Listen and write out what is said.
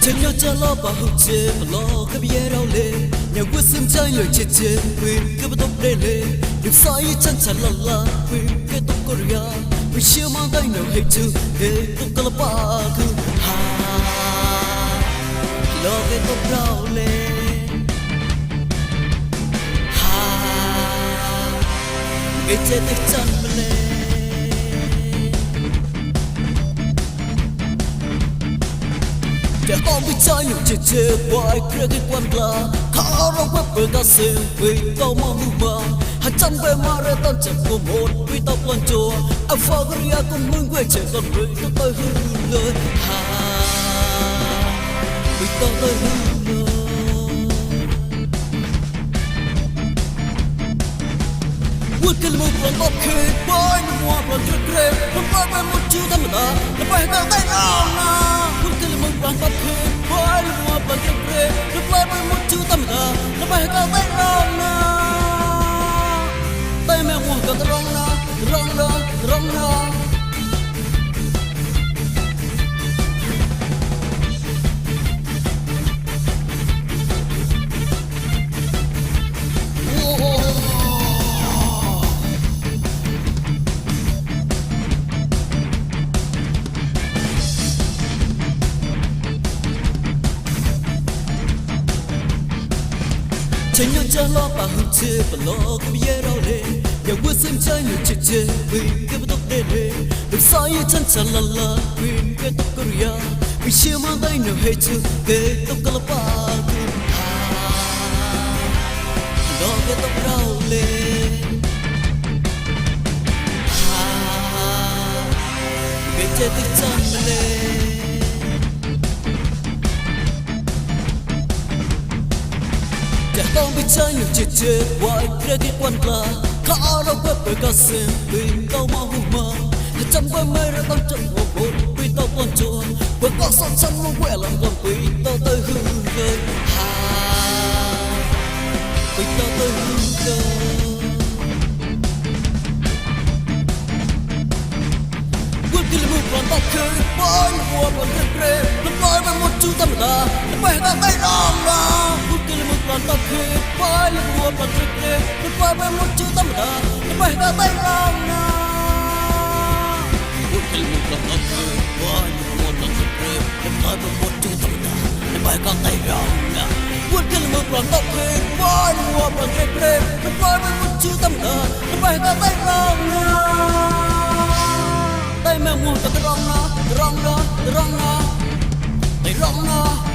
chân nhau cha lo bà hụt chê mà lo cái bia đau lệ nhà quê sim chơi lời chê chê quên cái bắt tóc đê lệ được sai chân chả la la quên cái tóc Korea vì chiều mang tay nào hay chưa cái tóc cala ba cứ ha lo cái tóc đau lệ ha cái chê tay chân lệ để con bị trái nhiều chê chê quay kia cái quan la khá rong quét bờ ta xem vì tao mong mơ hàng trăm về mà ra tan chặt của một vì tao còn chùa anh phá cái ria con mừng quay chạy còn người tao tới hư lời ha vì tao tới hư lời quên cái mục còn bọc khê boy nó mua còn rất ghê nó bay bay một chiều thăm ta nó bay vào tay nào na quên cái mục còn bọc khê boy nó mua còn rất ghê nó bay bay một chiều thăm ta nó bay vào tay nào na tay mẹ mua còn rong na chân nhau cha lo bà hụt chê và lo cái bia đau lệ nhà quê xem chơi nhiều chê chê quên cái bắt tóc đê lệ được sai chân chả la la quên cái tóc Korea vì chiều mang tay nào hay chưa cái tóc cala ba cứ ha lo cái tóc đau lệ ha cái chê tay chân lệ tao bị trái nhiều chê chê quay kia cái quan la khá rong quét bờ ta xem vì tao mong mơ hàng trăm về mà ra tan chặt của một vì tao còn chùa vừa có son chân muốn quẹ làm còn vì tao tới hư lời ha vì tao tới hư lời quên cái mục còn bọc khê boy nó mua còn rất ghê nó nói với một chú tâm ta nó bay vào tay rong na còn tóc khê boy nó mua còn rất ghê nó bay với một chú tâm ta nó bay vào tay rong na quên cái mục còn tóc khê boy nó mua còn rất ghê nó bay với một chú tâm ta nó bay vào tay rong na quên cái mục còn tóc khê boy nó mua còn rất ghê nó bay với một chú tâm ta nó bay vào tay rong na tay mẹ mua còn rong na tay rong na